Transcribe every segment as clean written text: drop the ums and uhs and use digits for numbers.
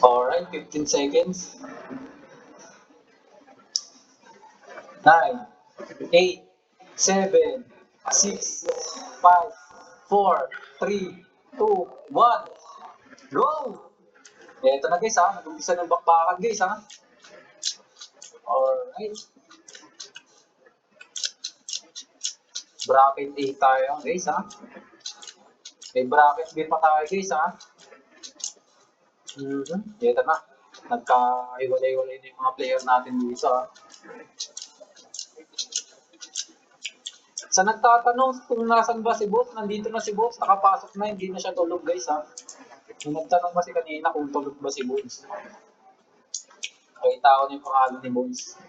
Alright, 15 seconds. 9, 8, 7, 6, 5, 4, 3, 2, 1. Go! Eto na guys ha, nag-umpisa ng bakbakan guys ha. Alright. Bracket A tayo guys ha. May bracket B pa tayo guys ha. Eto na. Nagka-iwalay-iwalay na yung mga player natin dito ha. Sa nagtatanong kung nasan ba si Boss, nandito na si Boss, nakapasok na, hindi na siya tulog guys ha. Yung nagtanong kasi kanina kung tulog ba si Bones. Nakita ko na yung pangalan ni Bones.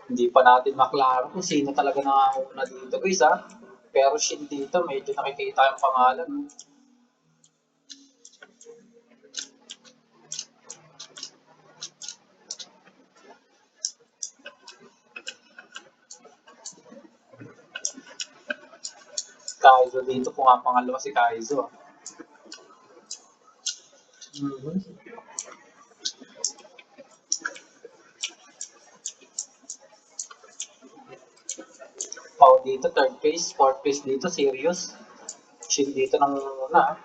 Hindi pa natin maklaro kung sino talaga nakakuna dito guys ha. Pero Shin dito, medyo nakikita yung pangalan. Kaizo dito, kung nga pangalawa si Kaizo. Pau dito, third phase, fourth phase dito, serious. Shin dito nang una.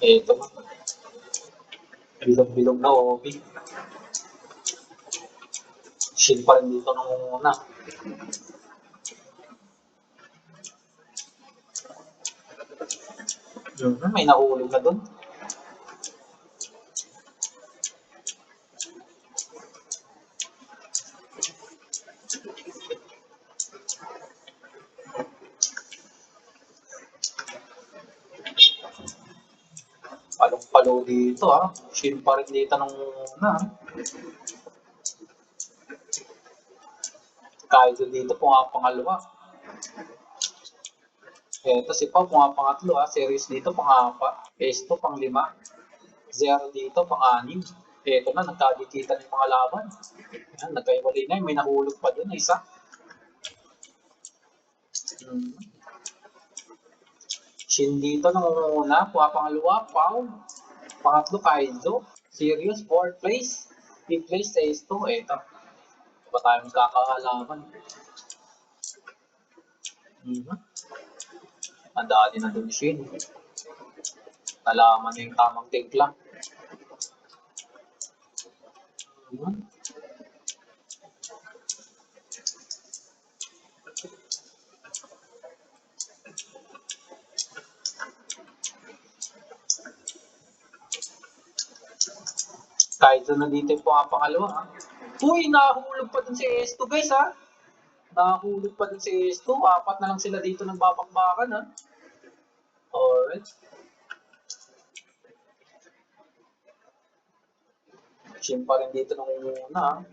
Ito. Bilog-bilog na Obi. Shin pa rin dito nung una. May nahulog na dun. Palong-palo dito ha. Shin pa rin dito nung una. Kaizo dito po nga pangalawa. Eto si Pao po nga pangatlo ha. Series dito pang-apat. Pesto pang-5. Zero dito pang-6. Eto na, nagkadikitan yung mga laban. Yan, nagkaiwalay na. May nahulog pa dun, isa. Shin dito nung una. Kuha pangalawa, Pao. Pangatlo, Kaizo. Serious, 4th place. 5th place, Sesto. Eto. Ba tayo magkakalaban? Ang dati na dun Shin. Nalaman na yung tamang timpla. Kahit na dito po ang pangalawa. Ha? Uy, nahulog pa din si S2 guys ha. Nahulog pa din si S2. Apat na lang sila dito ng babakbakan ha. Alright. Shin pa rin dito nung una.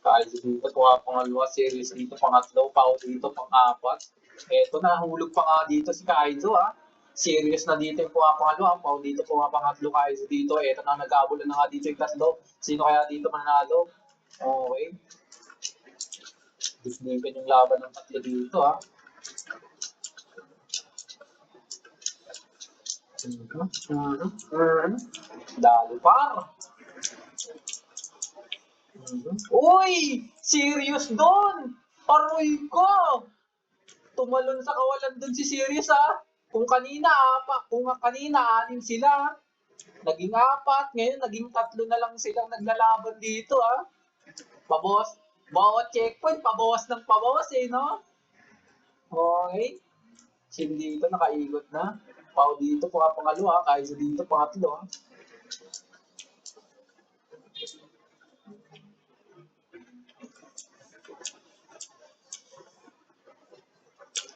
Kahit dito po ang pangalawa. Series dito pangatlo. Pao dito pang-apat. Eto, nahulog pa nga dito si Kaizo ha. Serious na dito yung pangalawa. Pao dito po nga pangatlo. Kaizo dito. Eto na, nag-aabulan na nga dito yung tatlo. Sino kaya dito mananalo? Okay. Disnipin yung laban ng tatlo dito ha. Dalo par. Uy! Serious doon! Aroy ko! Tumalon sa kawalan doon si Serious ha. Kung kanina anim sila. Naging apat, ngayon naging 3 na lang silang naglalaban dito ha. Pabawas. Bawat checkpoint, pabawas ng pabawas eh, no? Okay. Shin dito, nakaigot na. Pao dito, pangalawa. Kaizo dito, pangatlo.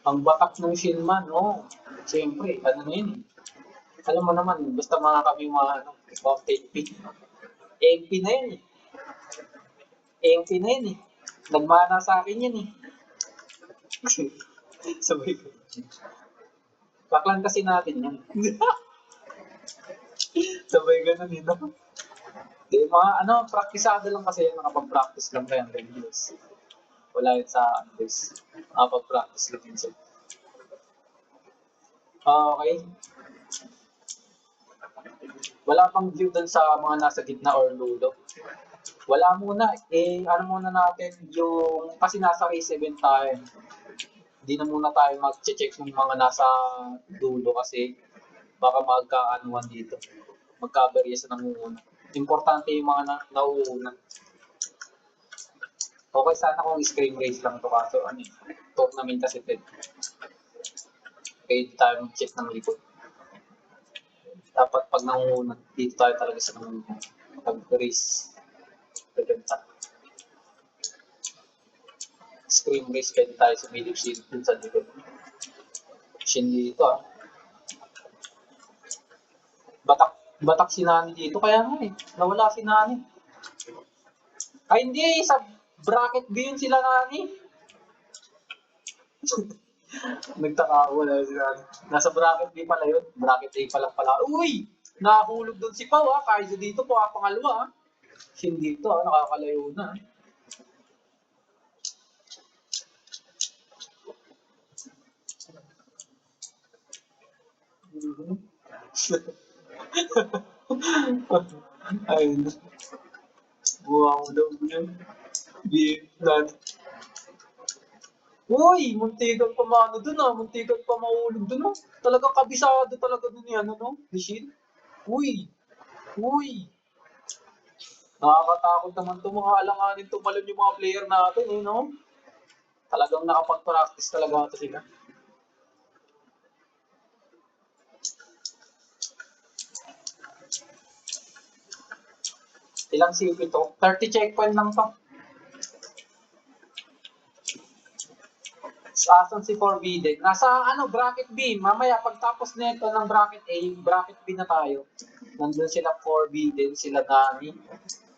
Ang batak ng Shinman, no? Siyempre, ano na yun eh. Alam mo naman, basta mga kami mga ano, about MP. MP na yun eh. MP na yun eh. Nagmana sa akin yun eh. Sabay ko. Baklan kasi natin yan. Sabay ganun eh, no? Di, mga ano, praktisado lang kasi yun, nakapag-practice lang kayo ng reviews. Wala yun sa Andres. Nakapag-practice lang yun sa. Okay. Wala pang view dun sa mga nasa gitna or dulo. Wala muna. Eh, ano muna natin, yung, kasi nasa race event tayo. Hindi na muna tayo mag-check ng mga nasa dulo kasi baka magkaanuhan dito. Magkabarya sa nangunguna. Importante yung mga nauuna. Okay, sana kung screen race lang to kaso ano eh. Tournament kasi ito. Pwede tayo mag-check ng likod. Dapat pag nangunguna, dito tayo talaga sa nangunguna. Pag-race. Pagkanta. Screen race, pwede tayo sa middle seat dun sa likod. Shin dito ah. Batak si Nani dito, kaya nga eh. Nawala si Nani. Ay hindi, sa bracket B yun sila Nani. Nagtaka ako, wala si Nani. Nasa bracket B pala yun. Bracket A pa lang pala. Uy! Nakahulog doon si Pau ah. Kaizo dito po ah, pangalawa ah. Shin dito ah, nakakalayo na. Ayun. Buha mo daw yun. Vietnam. Uy, muntikan pa maano dun ah. Muntikan pa maulog dun ah. Talagang kabisado talaga dun yan, ano? Machine. Uy! Uy! Nakakatakot naman itong mga alanganin tumalon yung mga player natin, eh, no? Talagang nakapag-practice talaga ito sila. Ilang CP to? 30 checkpoint lang to. Asan si Forbidden? Nasa ano, bracket B. Mamaya pagtapos nito ng bracket A, bracket B na tayo. Nandun sila Forbidden, sila Dani,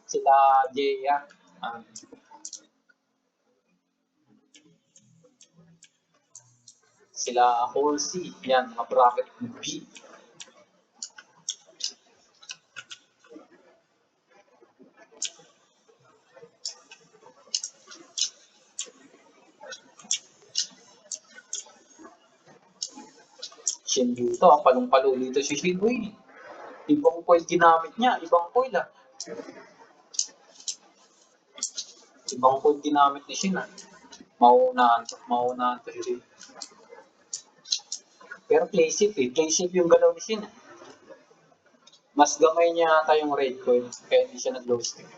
sila Jeya. Sila Horsey. Yan, mga bracket B. Shin dito, palong-palo dito si Shin. Uy, ibang coil ginamit niya, ibang coil ah. Ibang coil ginamit ni Shin ah. Maunahan to Shin. Pero play safe eh, play safe yung galaw ni Shin ah. Mas gamay niya ata yung red coil, kaya hindi siya nag-low stick.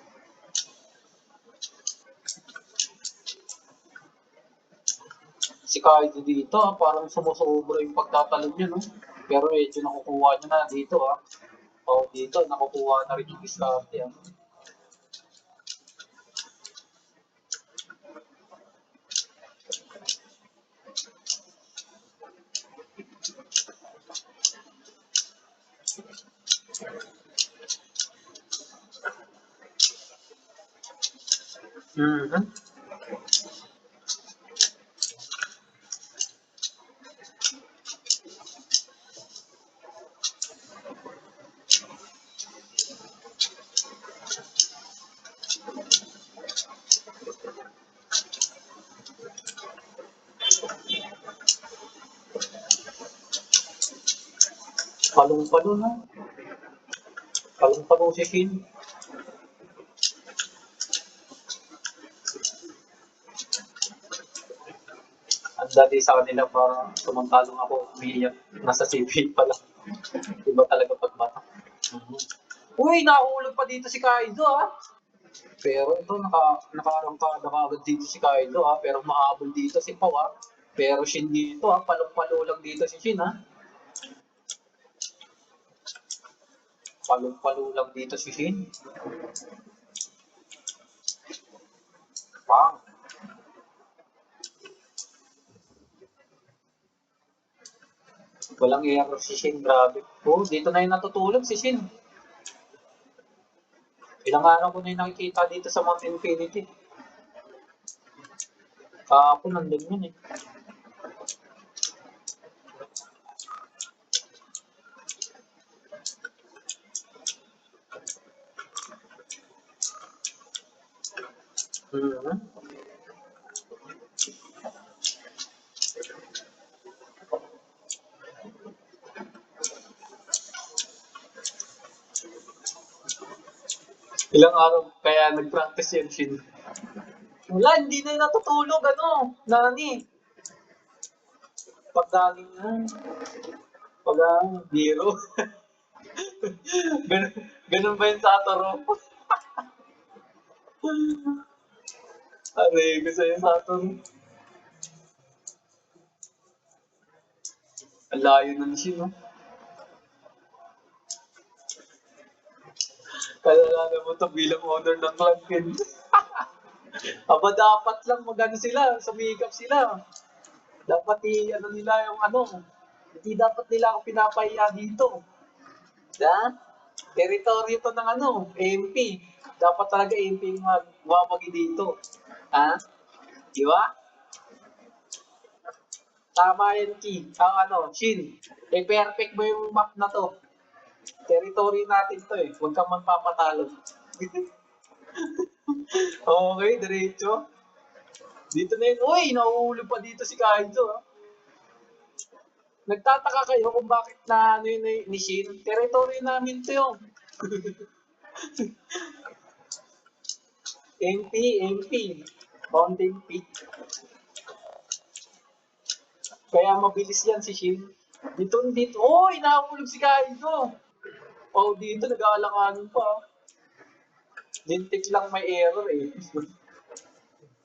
Si Kaido dito ah, parang sumusobra yung pagtatalon niya no. Pero medyo nakukuha niya na dito ah. O dito, nakukuha na rin yung diskarte ah. Mm-hmm. Palong-palo na. Palong-palo si Shin. Ang dati sa kanila parang sumantalong ako, umiiyak. Nasa CP pala. Iba talaga pagbata. Mm-hmm. Uy, nahulog pa dito si Kaido ah. Pero ito, nakarangkada ka agad dito si Kaido ah. Pero mahabol dito si Pau ah. Pero Shin dito ah, palong-palo lang dito si Shin ah. Palong-palo lang dito si Shin. Pang. Walang error si Shin, grabe. Oh, dito na yung natutulog si Shin. Ilang araw ko na yung nakikita dito sa Mount Infinity. Kahapon nandun yun eh. Mhm. Ilang araw kaya nag-practice yan, Shin. Wala, hindi na yung natutulog, nani. Pagdating na, pag biro. ganun, ganun ba yung Satoru? Aray, gusto yung Satoru. Ang layo na ni Shin, no? Kalala mo to bilang owner ng club, Ken. Aba, dapat lang magano sila, sumikap sila. Dapat ano nila yung hindi dapat nila ako pinapahiya dito. Da? Teritoryo to ng MP. Dapat talaga MP yung magwawagi dito. Ha? Di ba? Tama yan, Ki. Ang Shin. Perfect mo yung map na to. Territory natin to eh. Huwag kang magpapatalo. Okay, diretso. Dito na yun. Uy, nauulog pa dito si Kaizo. Nagtataka kayo kung bakit na yun ni Shin. Territory namin to yun. MP. Mountain Peak. Kaya mabilis yan si Shin. Dito. Uy, nahulog si Kaizo. Oh, dito nag-aalanganin pa. Lintik lang may error eh.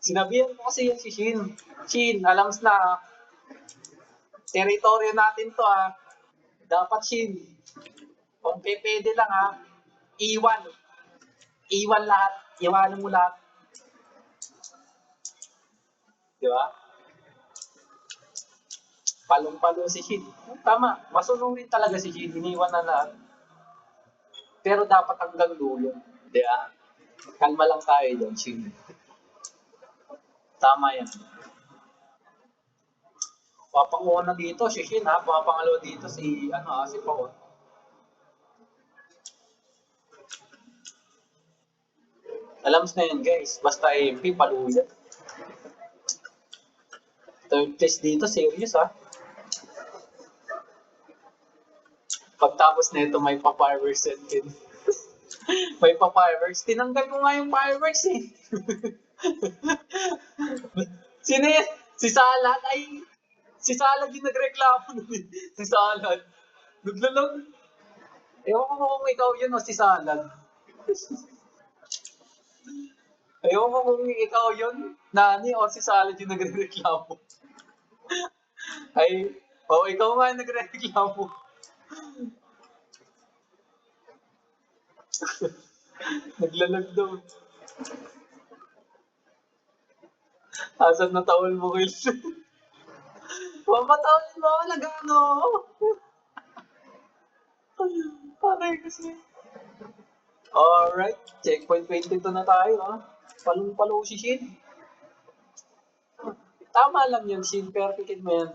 Sinabihan ko kasi yan si Shin. Shin, alam na, teritoryo natin to Dapat Shin. Kung pwede lang iwan. Iwan lahat. Iwanan mo lahat. Di ba? Palong-palo si Shin. Tama, masunong rin talaga si Shin. Iniwan na lahat. Pero dapat hanggang dulo. Di ba? Kalma lang tayo dyan, Shin. Tama yan. Papanguna dito si Shin papangalawa dito si Paul. Alam na yun guys, basta MP paluya. Third place dito, serious Pagtapos na ito may pa-fireworks din. May pa-fireworks. Tinanggal ko nga yung fireworks eh. Sino yan? Si Salad ay... Si Salad yung nagreklamo nun eh. Si Salad. Naglalag. Ewan ko kung ikaw yun o si Salad. Ewan ko kung ikaw yun, Nani o si Salad yung nagreklamo. Ay, ikaw nga yung nagreklamo. Naglalag daw. Asan na tawal mo, Will? Mamatawal mo, nagano. Aray kasi. Alright, checkpoint 22 na tayo Palong-palo si Shin. Tama lang yun, Shin. Perfectin mo yan.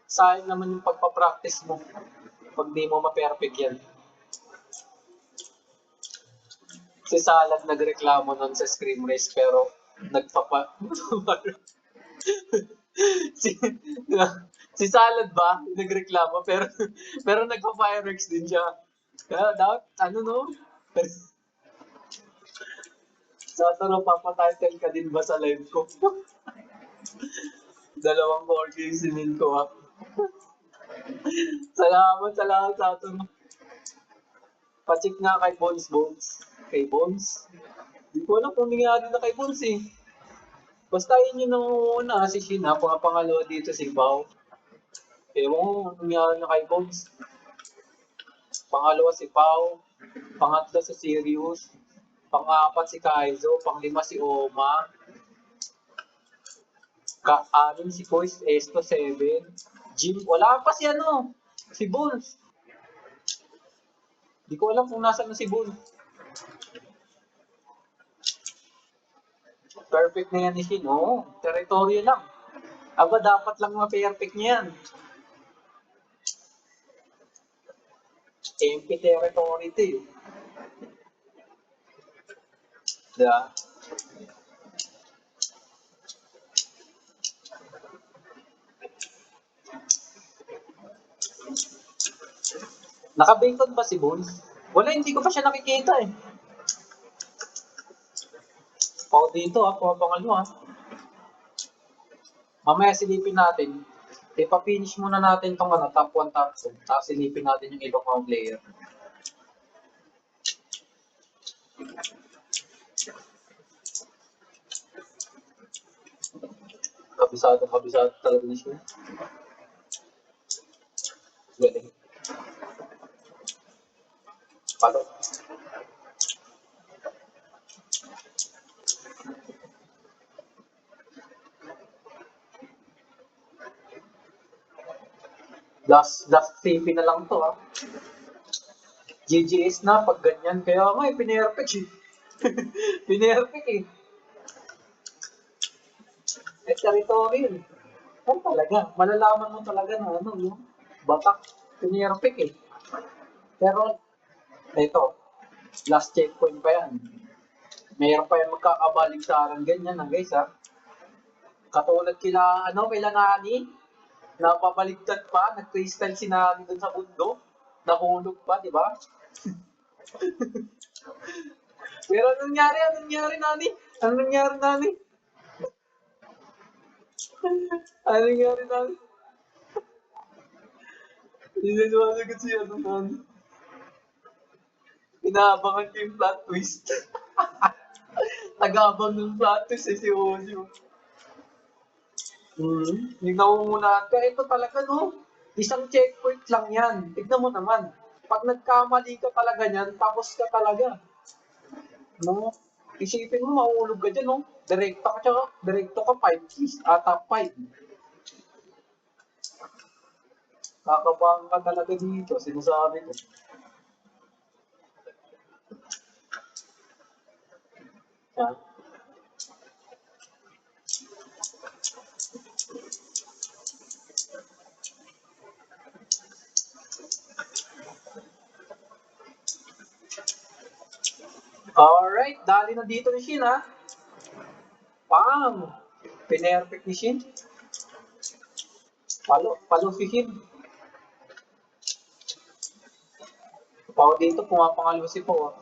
Sayang naman yung pagpapractice mo pag di mo ma-perfect yan. Si Salad nagreklamo nun sa Scream Race pero si, si Salad ba nagreklamo pero nagpa-fireworks din siya. Kaya dapat sa tanong papatitle ka din ba sa live ko? Dalawang corgi yung sinin ko Salamat sa atin. Pacheck nga kay Bones. Kay Bones? Hindi ko alam kung nangyari na kay Bones eh. Basta yun yung nangunguna si Shin pangalawa dito si Bao. Ewan ko kung nangyari na kay Bones. Pangalawa si Pao. Pangatlo si Sirius. Pang-apat si Kaizo. Pang-lima si Oma. Ka-anim si Kois Esto 7. Jim, wala pa si ano, si Bulls. Di ko alam kung nasaan na si Bulls. Perfect na yan ni Shin. Oo, teritoryo lang. Aba, dapat lang ma-perfect niya yan. MP territory ito eh. Diba? Naka-bacon ba si Bulls? Wala, hindi ko pa siya nakikita eh. Pao dito pumapangalo Mamaya silipin natin. Ipa-finish muna natin tong ano, top 1, top 2. Tapos silipin natin yung ibang mga player. Kabisado talaga na siya. Galing. Palo. Last TP na lang to GGS na pag ganyan. Kaya nga pinerfect eh. Pinerfect eh. Territory eh. Ano talaga? Malalaman mo talaga na ano, yung batak. Pinerfect eh. Pero, ito, last checkpoint pa yan. Mayroon pa yung magkakabaligsaran ganyan guys Katulad kila Nani, napabaligtad pa, nag-crystal si Nani dun sa mundo, nahulog pa, di ba? Pero anong nangyari, Nani? Anong nangyari, Nani? Anong nangyari, Nani? Hindi na sumasagot siya, Nani. Inaabangan ko yung plot twist. Nag-aabang ng plot twist si Ozio. Tignan mo muna. Kaya ito talaga, no? Isang checkpoint lang yan. Tignan mo naman. Pag nagkamali ka talaga niyan, tapos ka talaga. No? Isipin mo, mahulog ka dyan, no? Direkto ka 5 keys. Top 5. Kakabahan ka talaga dito, sinasabi ko. Yeah. Alright, dali na dito ni Shin, ha? Pang! Pinerfect ni Shin. Palo si Shin. Pao dito, pumapangalo si Po.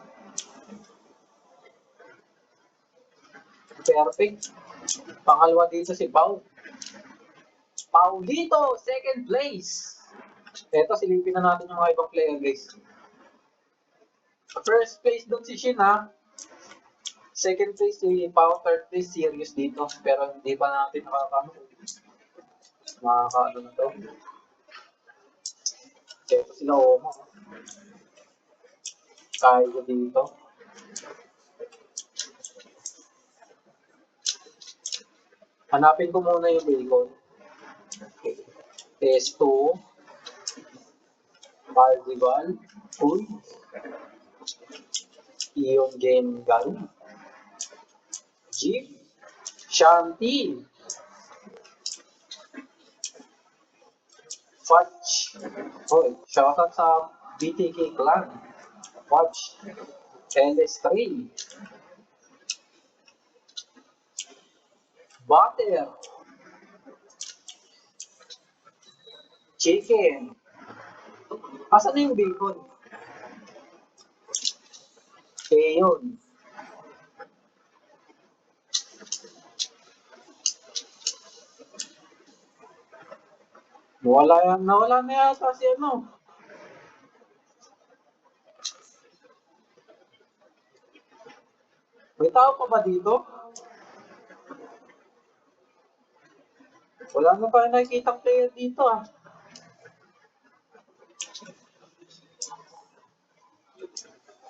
Perfect. Pangalawa dito si Pao. Pao dito, second place. Eto, silipin na natin yung mga ibang player, guys. First place doon si Shin, ha? Second place si Pao, third place Sirius dito. Pero hindi pa natin makakaano na to. Eto sila Oma. Kaya ko dito. Hanapin ko muna yung bacon. Okay. S2. Parzival. Uy. Iyon Gengal. Jeep. Shanti. Fudge. Oh, shoutout sa BTK Clan. Fudge. LS3. Butter. Chicken. Asan na yung bacon? Yun. Nawala na yata si ano. May tao pa ba dito? Wala na pa nakikita player dito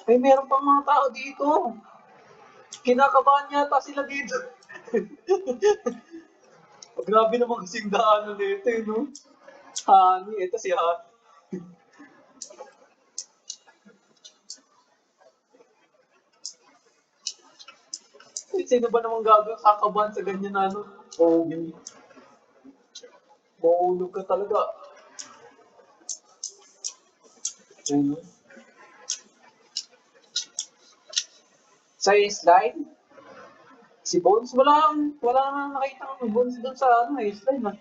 May meron pang mga tao dito. Kinakabahan yata sila dito. Grabe naman kasing daanan nito no? Hani, ito si Han. Sino ba namang kakabahan sa ganyan na ano? Pogi. Mahulog ka talaga. Ano? Sa slide, si Bones, wala nang nakita ng Bones doon sa ano, slide na.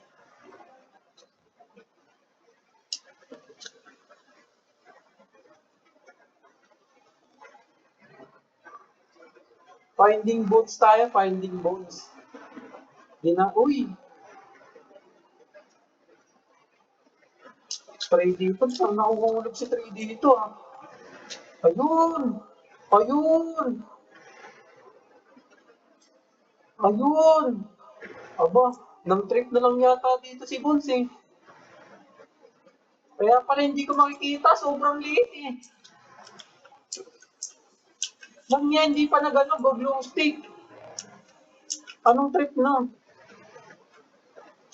Finding Bones tayo, Finding Bones. Uy, 3D ito, saan nakuhulog si 3D ito ah? Ayun! Ayun! Ayun! Aba, nang trip na lang yata dito si Bones eh. Kaya pala hindi ko makikita, sobrang liit eh. Lang niya, hindi pa nag-ano, go-glow stick. Anong trip na?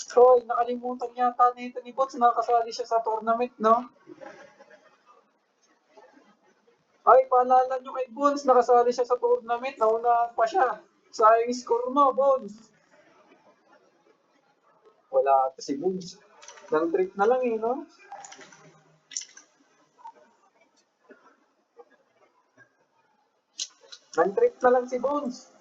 So, nakalimutan yata dito ni Bones, nakasali siya sa tournament, no? Ay, paalala nyo kay Bones, nakasali siya sa tournament, naunahan pa siya. Sayang score mo, Bones. Wala ata si Bones. Nang trip na lang eh, no? Nang trip na lang si Bones.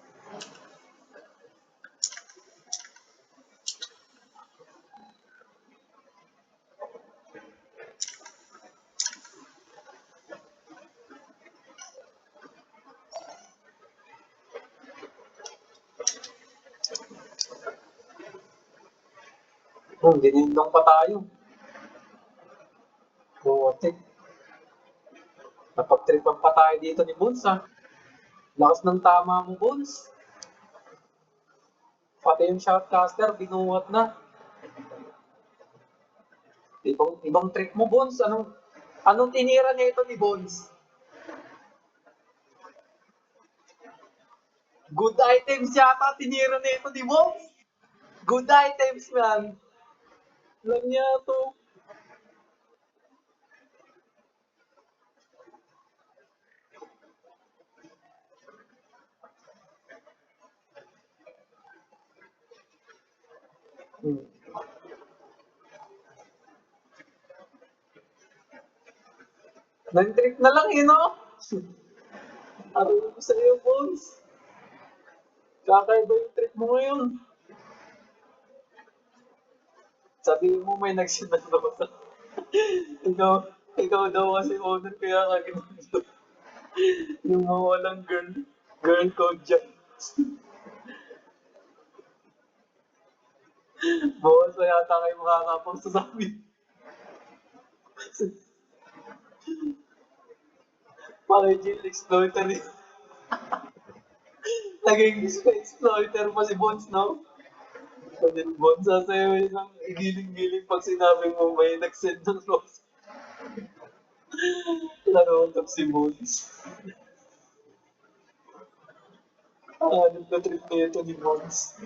Ginindong pa tayo. Buti. Napag-tripan pa tayo dito ni Bones, ha? Lakas ng tama mo, Bones. Pati yung shotcaster, binuhat na. Ibang trick mo, Bones. Anong tinira nito ni Bones? Good items yata tinira nito ni Bones. Good items, man. Lang niya to. Hmm. Nag-trick na lang eh, no? Araw ko sa iyo, Bones. Kakaiba yung trick mo ngayon. Sabihin mo may nagsinalosa. ikaw, ikaw daw kasi owner kaya ka ganito. Yung mawalang girl code dyan. Bawas na yata kayo makakapost sa amin. Pakijil exploiter eh. Naging exploiter pa si Bones, no? Pwede Bones, sasayo yun ng igiling-giling pag sinabi mo may nag-send ng rose. Naroon si Bones. Ano na trip na ito ni Bones.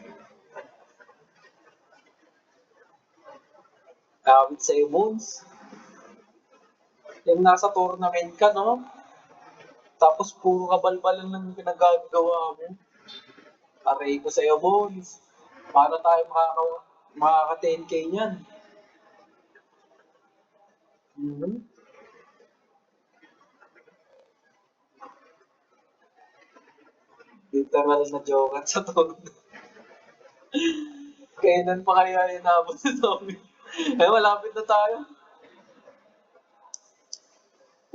Kawit sa'yo, Bones. Yung nasa tournament ka, no? Tapos puro kabalbalan lang yung pinagagawa mo. Aray ko sa'yo, Bones. Para tayo makaka 10K niyan. Mm-hmm. Literal na joke sa tournament. Kailan pa kaya inabot sa zombie? Ay, malapit na tayo.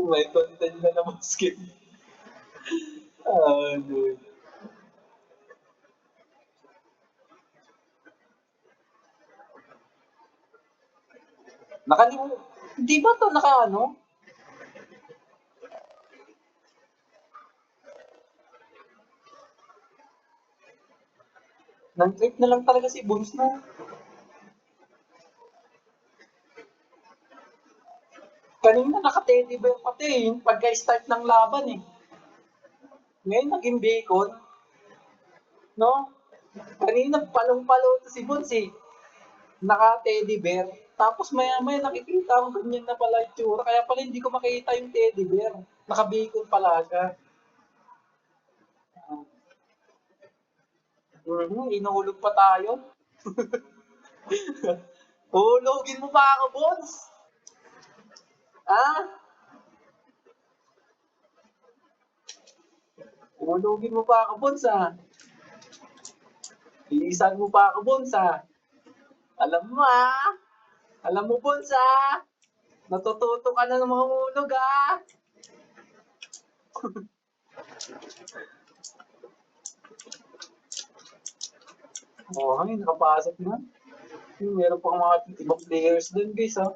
May content na naman skin. Dude. Di ba to naka-ano? Nag-trip na lang talaga si Bones na. Kanina naka-teddy bear pati yung pagka-start ng laban eh. Ngayon naging bacon. No? Kanina palong-palo to si Bones eh. naka-teddy bear. Tapos maya-maya nakikita ko ganyan na pala yung tsura. Kaya pala hindi ko makita yung teddy bear. Nakabikol pala siya. Inuhulog pa tayo. Hulugin mo pa ako, Bones! Ah? Hulugin mo pa ako, Bones, ah. Iisan mo pa ako, Bones, ah. Alam mo, ah. Alam mo, Bones, ah. Natututo ka na ng mga hulog, ah. Oh, ay, nakapasok na. Meron pang mga ibang players dun, guys, ah.